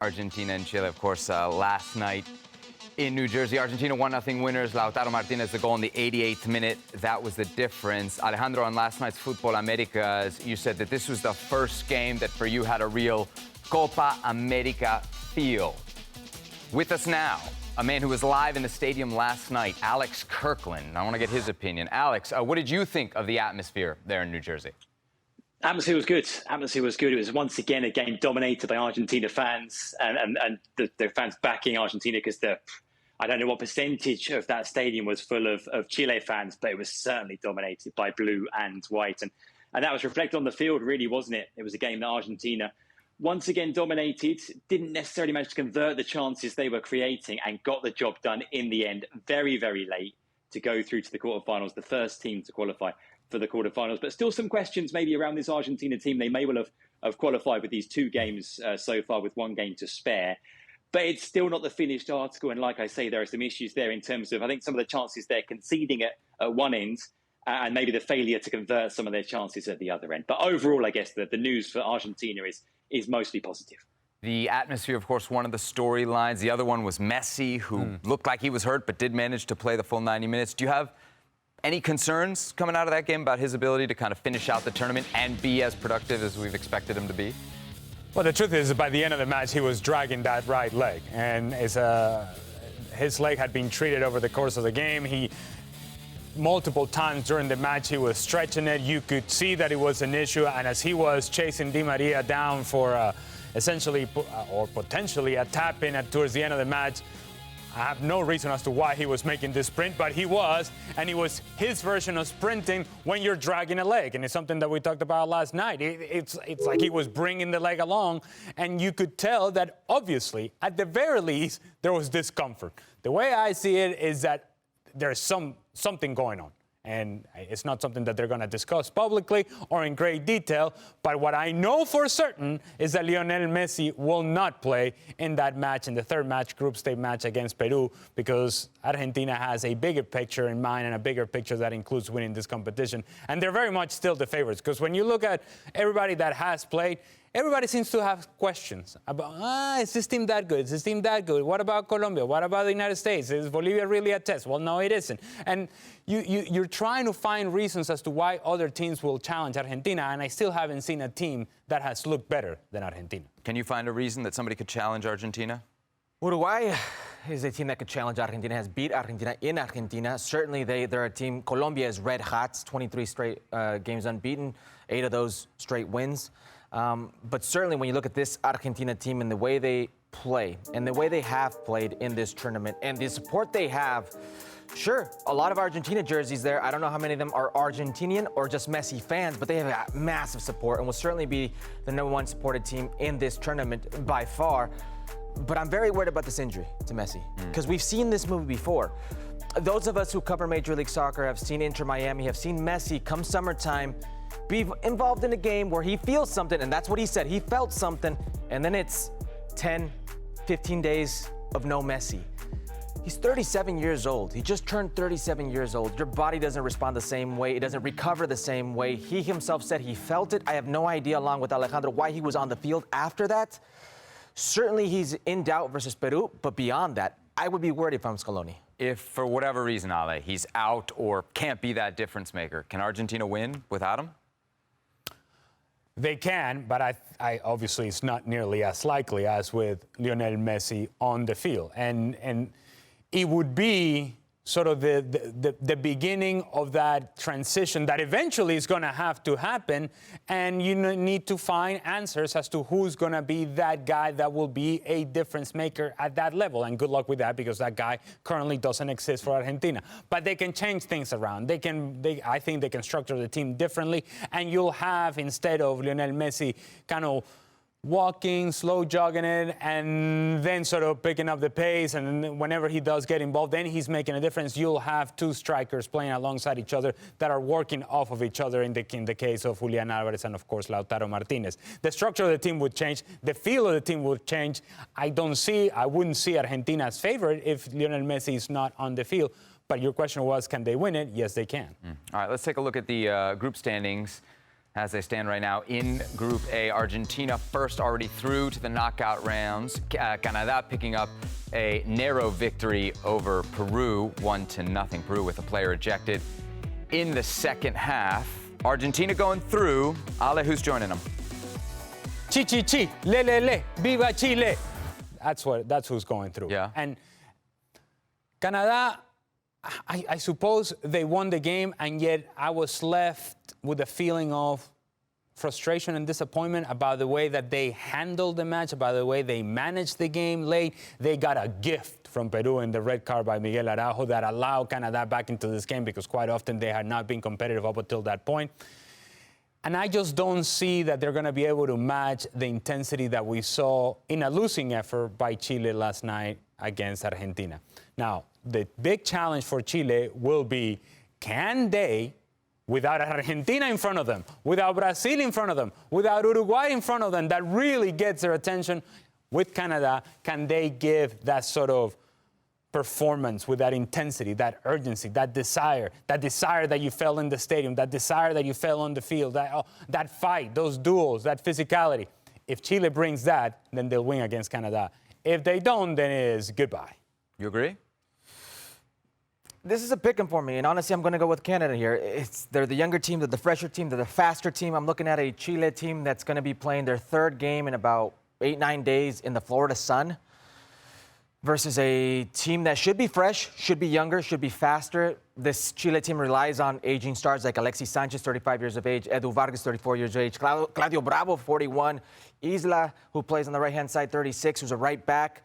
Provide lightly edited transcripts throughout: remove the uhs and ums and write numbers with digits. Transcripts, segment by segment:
Argentina and Chile, of course, last night in New Jersey. Argentina 1-0 winners. Lautaro Martinez, the goal in the 88th minute. That was the difference. Alejandro, on last night's Copa America, you said that this was the first game that for you had a real Copa America feel. With us now, a man who was live in the stadium last night, Alex Kirkland. I want to get his opinion. Alex, what did you think of the atmosphere there in New Jersey? Atmosphere was good. Atmosphere was good. It was once again a game dominated by Argentina fans and the fans backing Argentina because I don't know what percentage of that stadium was full of Chile fans, but it was certainly dominated by blue and white. And that was reflected on the field, really, wasn't it? It was a game that Argentina once again dominated, didn't necessarily manage to convert the chances they were creating and got the job done in the end very, very late to go through to the quarterfinals, the first team to qualify for the quarterfinals. But still some questions maybe around this Argentina team. They may well have qualified with these two games so far with one game to spare. But it's still not the finished article. And like I say, there are some issues there in terms of, I think, some of the chances they're conceding at one end and maybe the failure to convert some of their chances at the other end. But overall, I guess the news for Argentina is mostly positive. The atmosphere, of course, one of the storylines. The other one was Messi, who looked like he was hurt but did manage to play the full 90 minutes. Do you have any concerns coming out of that game about his ability to kind of finish out the tournament and be as productive as we've expected him to be? Well, the truth is, by the end of the match, he was dragging that right leg. And his leg had been treated over the course of the game. Multiple times during the match, he was stretching it. You could see that it was an issue. And as he was chasing Di Maria down for essentially or potentially a tap-in towards the end of the match, I have no reason as to why he was making this sprint, but he was, and it was his version of sprinting when you're dragging a leg, and it's something that we talked about last night. It's like he was bringing the leg along, and you could tell that obviously, at the very least, there was discomfort. The way I see it is that there's something going on. And it's not something that they're going to discuss publicly or in great detail. But what I know for certain is that Lionel Messi will not play in that match, in the third match, group stage match against Peru, because Argentina has a bigger picture in mind and a bigger picture that includes winning this competition. And they're very much still the favorites, because when you look at everybody that has played, everybody seems to have questions about, is this team that good? Is this team that good? What about Colombia? What about the United States? Is Bolivia really a test? Well, no, it isn't. And you're trying to find reasons as to why other teams will challenge Argentina, and I still haven't seen a team that has looked better than Argentina. Can you find a reason that somebody could challenge Argentina? Uruguay is a team that could challenge Argentina, has beat Argentina in Argentina. Certainly, they're a team. Colombia is red hot, 23 straight games unbeaten, 8 of those straight wins. But certainly when you look at this Argentina team and the way they play and the way they have played in this tournament and the support they have, sure, a lot of Argentina jerseys there. I don't know how many of them are Argentinian or just Messi fans, but they have massive support and will certainly be the #1 supported team in this tournament by far. But I'm very worried about this injury to Messi because we've seen this movie before. Those of us who cover Major League Soccer have seen Inter Miami, have seen Messi come summertime be involved in a game where he feels something, and that's what he said. He felt something, and then it's 10, 15 days of no Messi. He's 37 years old. He just turned 37 years old. Your body doesn't respond the same way. It doesn't recover the same way. He himself said he felt it. I have no idea, along with Alejandro, why he was on the field after that. Certainly he's in doubt versus Peru, but beyond that, I would be worried if I'm Scaloni. If, for whatever reason, Ale, he's out or can't be that difference maker, can Argentina win without him? They can, but I obviously it's not nearly as likely as with Lionel Messi on the field. And it would be sort of the beginning of that transition that eventually is going to have to happen, and you need to find answers as to who's going to be that guy that will be a difference maker at that level. And good luck with that, because that guy currently doesn't exist for Argentina. But they can change things around. I think they can structure the team differently, and you'll have, instead of Lionel Messi kind of walking, slow jogging it, and then sort of picking up the pace, and whenever he does get involved, then he's making a difference. You'll have two strikers playing alongside each other that are working off of each other in the case of Julian Alvarez and, of course, Lautaro Martinez. The structure of the team would change. The feel of the team would change. I wouldn't see Argentina as favorite if Lionel Messi is not on the field. But your question was, can they win it? Yes, they can. All right, let's take a look at the group standings. as they stand right now in Group A. Argentina first already through to the knockout rounds. Canada picking up a narrow victory over Peru, 1-0. Peru with a player ejected in the second half. Argentina going through. Ale, who's joining them? Chi, chi, chi, le, le, le, viva Chile. That's who's going through. Yeah. And Canada, I suppose they won the game, and yet I was left with a feeling of frustration and disappointment about the way that they handled the match, about the way they managed the game late. They got a gift from Peru in the red card by Miguel Araujo that allowed Canada back into this game, because quite often they had not been competitive up until that point. And I just don't see that they're going to be able to match the intensity that we saw in a losing effort by Chile last night against Argentina. Now, the big challenge for Chile will be, can they, without Argentina in front of them, without Brazil in front of them, without Uruguay in front of them, that really gets their attention, with Canada, can they give that sort of performance with that intensity, that urgency, that desire that you felt in the stadium, that desire that you felt on the field, that fight, those duels, that physicality. If Chile brings that, then they'll win against Canada. If they don't, then it is goodbye. You agree? This is a pick 'em for me, and honestly, I'm going to go with Canada here. They're the younger team, they're the fresher team, they're the faster team. I'm looking at a Chile team that's going to be playing their third game in about 8-9 days in the Florida sun, versus a team that should be fresh, should be younger, should be faster. This Chile team relies on aging stars like Alexis Sanchez, 35 years of age, Edu Vargas, 34 years of age, Claudio Bravo, 41, Isla, who plays on the right-hand side, 36, who's a right back.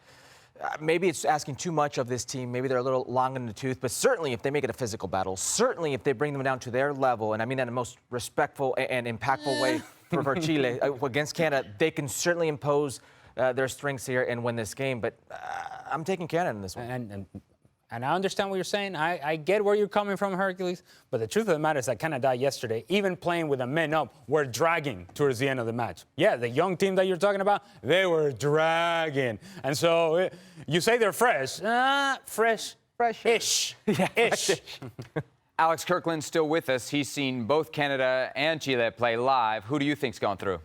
Maybe it's asking too much of this team. Maybe they're a little long in the tooth, but certainly if they make it a physical battle, certainly if they bring them down to their level, and I mean that in the most respectful and impactful way for Chile against Canada, they can certainly impose their strengths here and win this game. But I'm taking Canada in this one. And I understand what you're saying. I get where you're coming from, Hercules. But the truth of the matter is that Canada yesterday, even playing with a men up, were dragging towards the end of the match. Yeah, the young team that you're talking about, they were dragging. And so you say they're fresh. Fresh-ish. Yeah, ish. Alex Kirkland still with us. He's seen both Canada and Chile play live. Who do you think's going through?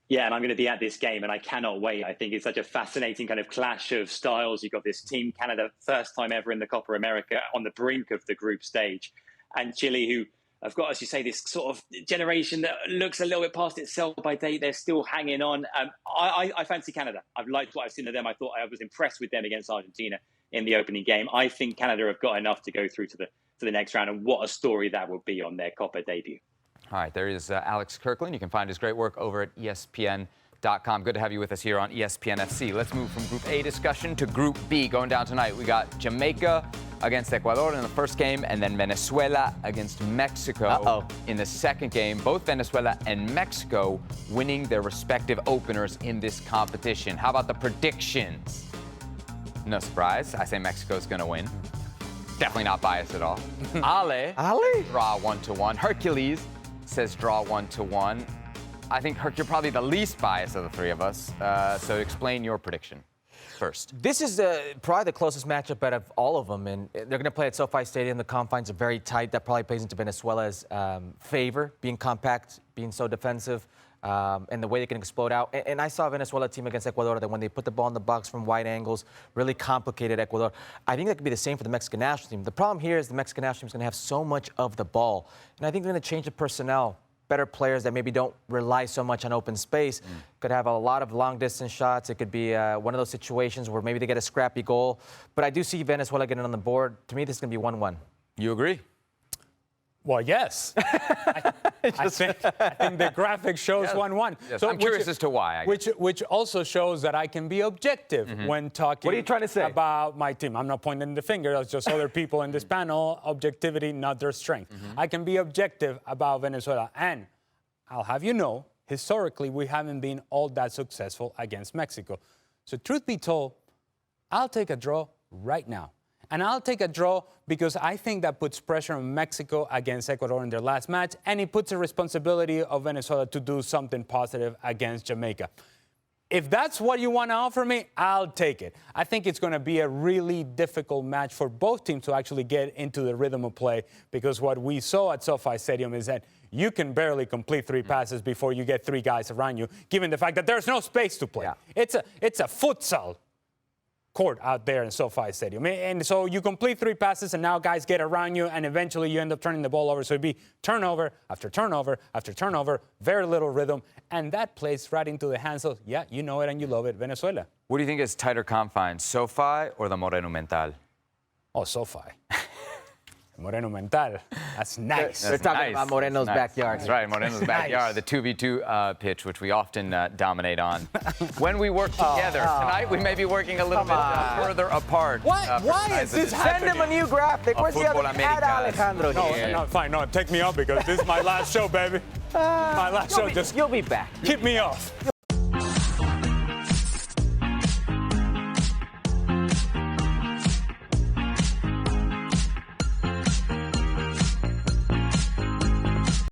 Yeah, and I'm going to be at this game, and I cannot wait. I think it's such a fascinating kind of clash of styles. You've got this team, Canada, first time ever in the Copa America, on the brink of the group stage, and Chile, who have got, as you say, this sort of generation that looks a little bit past itself by day. They're still hanging on. I fancy Canada. I've liked what I've seen of them. I thought I was impressed with them against Argentina in the opening game. I think Canada have got enough to go through to the next round, and what a story that will be on their Copa debut. All right, there is Alex Kirkland. You can find his great work over at ESPN.com. Good to have you with us here on ESPN FC. Let's move from Group A discussion to Group B. Going down tonight, we got Jamaica against Ecuador in the first game, and then Venezuela against Mexico in the second game. Both Venezuela and Mexico winning their respective openers in this competition. How about the predictions? No surprise. I say Mexico's going to win. Definitely not biased at all. Ale? Draw 1-1. Herculez says draw 1-1. I think, Herc, you're probably the least biased of the three of us. So explain your prediction first. This is probably the closest matchup out of all of them, and they're going to play at SoFi Stadium. The confines are very tight. That probably plays into Venezuela's favor, being compact, being so defensive, and the way they can explode out. And I saw a Venezuela team against Ecuador that when they put the ball in the box from wide angles, really complicated Ecuador. I think that could be the same for the Mexican national team. The problem here is the Mexican national team is going to have so much of the ball, and I think they're going to change the personnel. Better players that maybe don't rely so much on open space could have a lot of long-distance shots. It could be one of those situations where maybe they get a scrappy goal. But I do see Venezuela getting on the board. To me, this is going to be 1-1. You agree? Well, yes. I think the graphic shows 1-1. Yes, so I'm curious as to why. Which also shows that I can be objective when talking What are you trying to say? About my team. I'm not pointing the finger. It's just other people in this panel. Objectivity, not their strength. I can be objective about Venezuela. And I'll have you know, historically, we haven't been all that successful against Mexico. So truth be told, I'll take a draw right now. And I'll take a draw because I think that puts pressure on Mexico against Ecuador in their last match, and it puts a responsibility of Venezuela to do something positive against Jamaica. If that's what you want to offer me, I'll take it. I think it's going to be a really difficult match for both teams to actually get into the rhythm of play, because what we saw at SoFi Stadium is that you can barely complete 3 passes before you get 3 guys around you, given the fact that there's no space to play. Yeah. It's a futsal court out there in SoFi Stadium. And so you complete 3 passes, and now guys get around you, and eventually you end up turning the ball over. So it'd be turnover after turnover after turnover, very little rhythm, and that plays right into the hands of, yeah, you know it and you love it, Venezuela. What do you think is tighter confines, SoFi or the Moreno Mental? Oh, SoFi. Moreno Mental. That's nice. They're talking about Moreno's backyard. That's right, Moreno's backyard, the 2v2 pitch, which we often dominate on. When we work together, tonight we may be working a little bit further apart. Why is this happening? Send him a new graphic. Where's the other ad, Alejandro? No, fine. No, take me off because this is my last show, baby. My last show. Just you'll be back. keep me off.